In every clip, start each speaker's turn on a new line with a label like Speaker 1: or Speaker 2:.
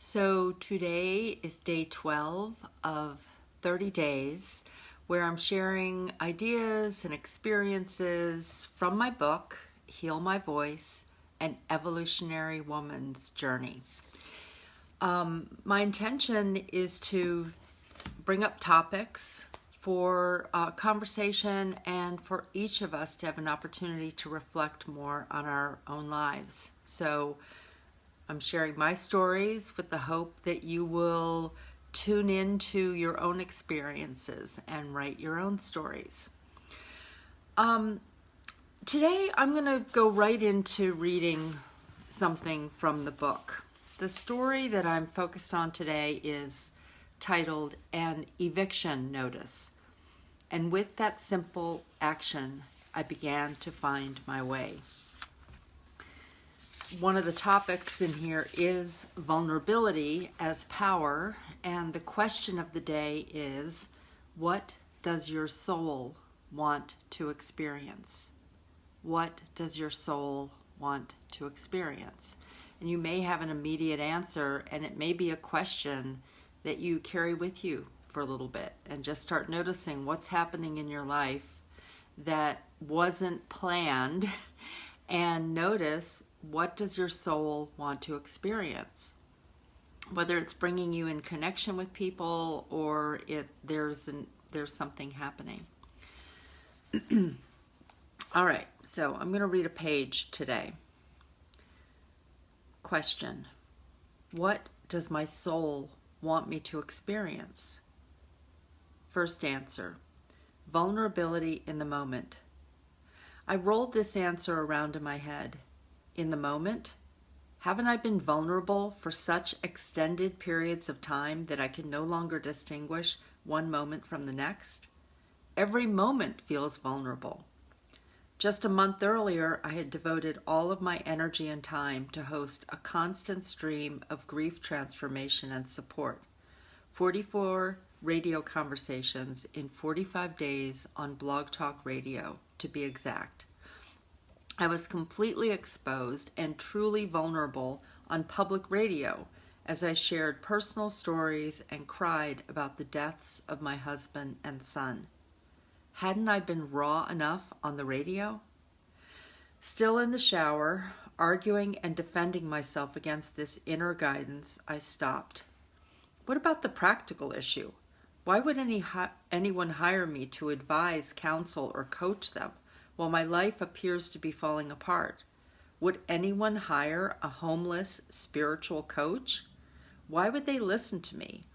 Speaker 1: So today is day 12 of 30 days where I'm sharing ideas and experiences from my book, Heal My Voice, An Evolutionary Woman's Journey. My intention is to bring up topics for conversation and for each of us to have an opportunity to reflect more on our own lives. So I'm sharing my stories with the hope that you will tune into your own experiences and write your own stories. Today I'm going to go right into reading something from the book. The story that I'm focused on today is titled An Eviction Notice. And with that simple action, I began to find my way. One of the topics in here is vulnerability as power, and the question of the day is, what does your soul want to experience? What does your soul want to experience? And you may have an immediate answer, and it may be a question that you carry with you for a little bit and just start noticing what's happening in your life that wasn't planned and notice, what does your soul want to experience? Whether it's bringing you in connection with people or there's something happening. All right, so I'm going to read a page today. Question: what does my soul want me to experience? First answer: vulnerability in the moment. I rolled this answer around in my head. In the moment? Haven't I been vulnerable for such extended periods of time that I can no longer distinguish one moment from the next? Every moment feels vulnerable. Just a month earlier, I had devoted all of my energy and time to host a constant stream of grief transformation and support. 44 radio conversations in 45 days on Blog Talk Radio, to be exact. I was completely exposed and truly vulnerable on public radio as I shared personal stories and cried about the deaths of my husband and son. Hadn't I been raw enough on the radio? Still in the shower, arguing and defending myself against this inner guidance, I stopped. What about the practical issue? Why would anyone hire me to advise, counsel, or coach them while my life appears to be falling apart? Would anyone hire a homeless spiritual coach? Why would they listen to me?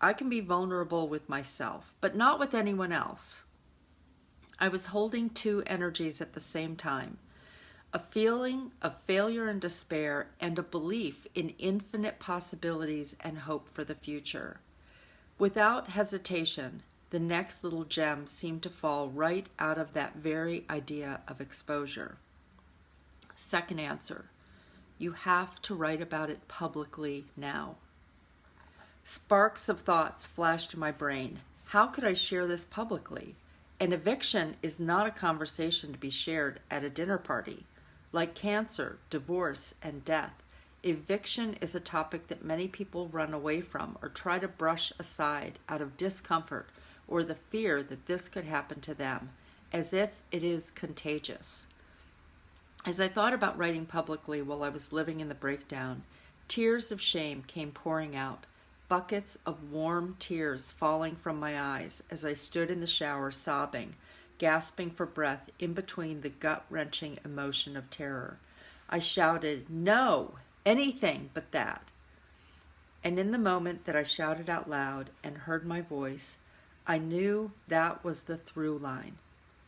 Speaker 1: I can be vulnerable with myself, but not with anyone else. I was holding two energies at the same time, a feeling of failure and despair and a belief in infinite possibilities and hope for the future. Without hesitation, the next little gem seemed to fall right out of that very idea of exposure. Second answer: you have to write about it publicly now. Sparks of thoughts flashed in my brain. How could I share this publicly? An eviction is not a conversation to be shared at a dinner party. Like cancer, divorce, and death, eviction is a topic that many people run away from or try to brush aside out of discomfort or the fear that this could happen to them, as if it is contagious. As I thought about writing publicly while I was living in the breakdown, tears of shame came pouring out, buckets of warm tears falling from my eyes as I stood in the shower sobbing, gasping for breath in between the gut-wrenching emotion of terror. I shouted, "No, anything but that." And in the moment that I shouted out loud and heard my voice, I knew that was the through line.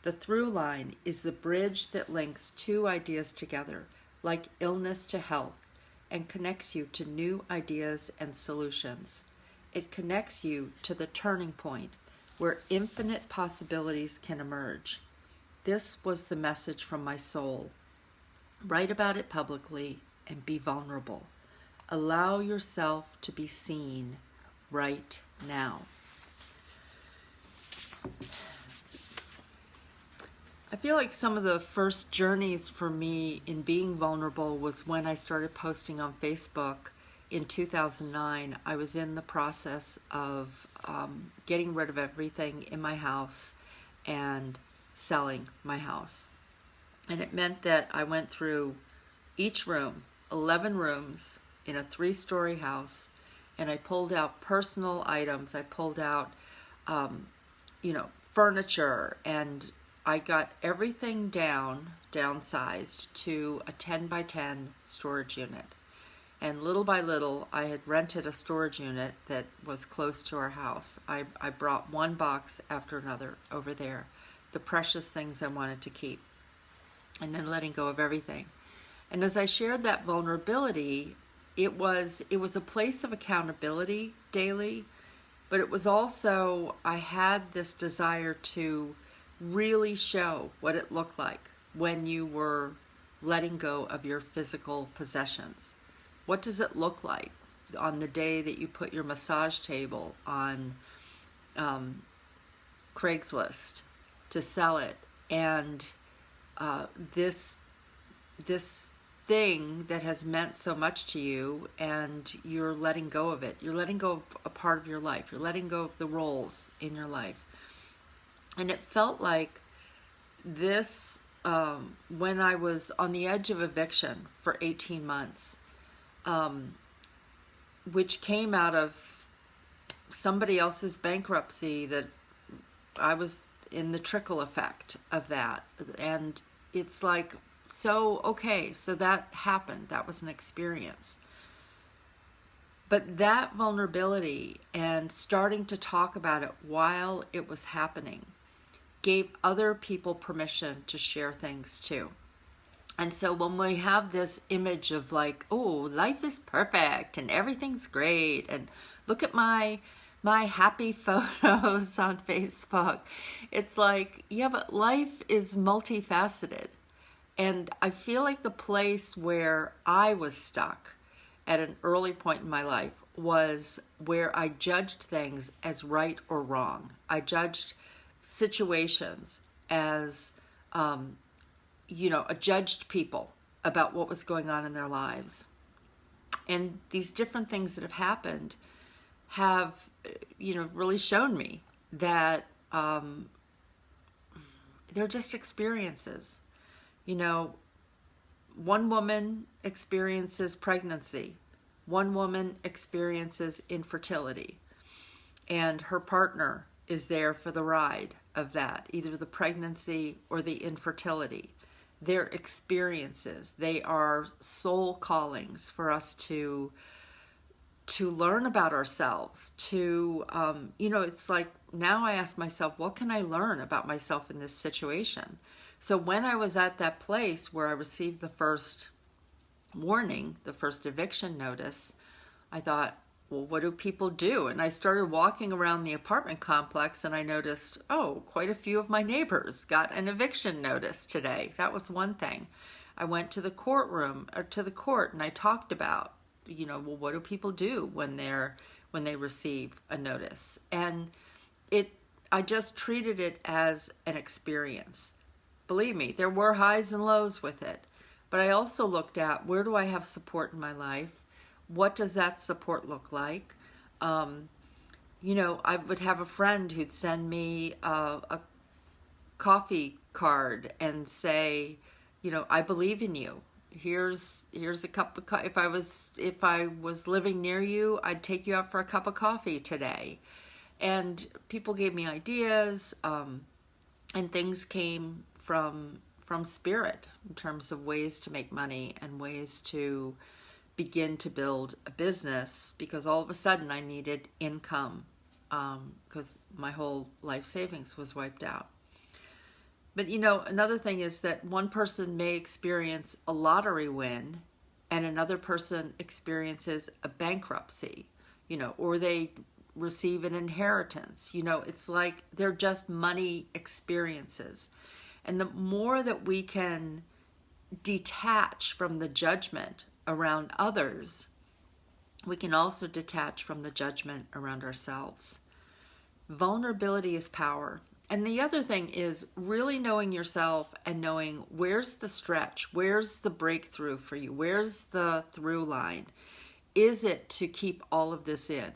Speaker 1: The through line is the bridge that links two ideas together, like illness to health, and connects you to new ideas and solutions. It connects you to the turning point where infinite possibilities can emerge. This was the message from my soul. Write about it publicly and be vulnerable. Allow yourself to be seen right now. I feel like some of the first journeys for me in being vulnerable was when I started posting on Facebook in 2009, I was in the process of getting rid of everything in my house and selling my house. And it meant that I went through each room, 11 rooms in a 3-story house, and I pulled out personal items. I pulled out, furniture, and I got everything downsized to a 10 by 10 storage unit. And little by little, I had rented a storage unit that was close to our house. I brought one box after another over there, the precious things I wanted to keep, and then letting go of everything. And as I shared that vulnerability, it was a place of accountability daily, but it was also, I had this desire to really show what it looked like when you were letting go of your physical possessions. What does it look like on the day that you put your massage table on Craigslist to sell it, and this thing that has meant so much to you, and you're letting go of it. You're letting go of a part of your life. You're letting go of the roles in your life. And it felt like this, when I was on the edge of eviction for 18 months, which came out of somebody else's bankruptcy, that I was in the trickle effect of that. And it's like, so, okay, so that happened. That was an experience. But that vulnerability and starting to talk about it while it was happening gave other people permission to share things too. And so when we have this image of like, oh, life is perfect and everything's great, and look at my happy photos on Facebook, it's like, yeah, but life is multifaceted. And I feel like the place where I was stuck at an early point in my life was where I judged things as right or wrong. I judged situations as judged people about what was going on in their lives. And these different things that have happened have, really shown me that they're just experiences. One woman experiences pregnancy. One woman experiences infertility. And her partner is there for the ride of that, either the pregnancy or the infertility. Their experiences, they are soul callings for us to learn about ourselves, it's like, now I ask myself, what can I learn about myself in this situation? So when I was at that place where I received the first warning, the first eviction notice, I thought, well, what do people do? And I started walking around the apartment complex, and I noticed, oh, quite a few of my neighbors got an eviction notice today. That was one thing. I went to the court, and I talked about, well, what do people do when they receive a notice? And I just treated it as an experience. Believe me, there were highs and lows with it. But I also looked at, where do I have support in my life? What does that support look like? I would have a friend who'd send me a coffee card and say, I believe in you. Here's a cup of coffee. If I was living near you, I'd take you out for a cup of coffee today. And people gave me ideas, and things came from spirit in terms of ways to make money and ways to begin to build a business, because all of a sudden I needed income, because my whole life savings was wiped out. But another thing is that one person may experience a lottery win and another person experiences a bankruptcy, or they receive an inheritance. It's like they're just money experiences. And the more that we can detach from the judgment around others, we can also detach from the judgment around ourselves. Vulnerability is power. And the other thing is really knowing yourself and knowing where's the stretch, where's the breakthrough for you, where's the through line. is it to keep all of this in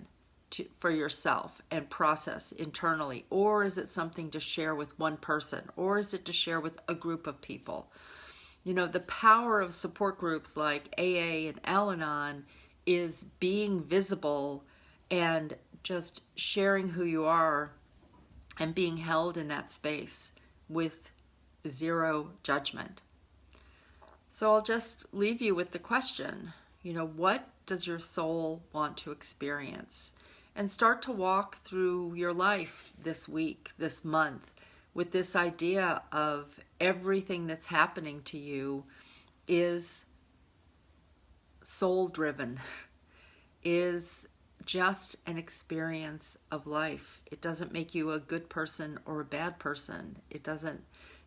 Speaker 1: for yourself and process internally? Or is it something to share with one person? Or is it to share with a group of people? You know, the power of support groups like AA and Al-Anon is being visible and just sharing who you are and being held in that space with zero judgment. So I'll just leave you with the question, you know, what does your soul want to experience? And start to walk through your life this week, this month, with this idea of everything that's happening to you is soul-driven, is just an experience of life. It doesn't make you a good person or a bad person. It doesn't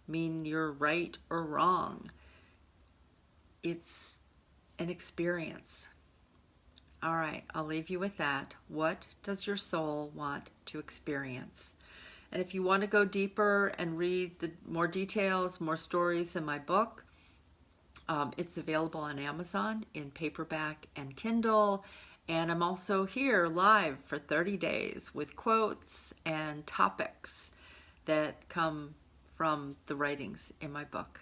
Speaker 1: mean you're right or wrong. It's an experience. All right, I'll leave you with that. What does your soul want to experience? And if you want to go deeper and read the more details, more stories in my book, it's available on Amazon in paperback and Kindle. And I'm also here live for 30 days with quotes and topics that come from the writings in my book.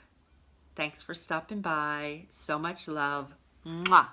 Speaker 1: Thanks for stopping by. So much love. Mwah.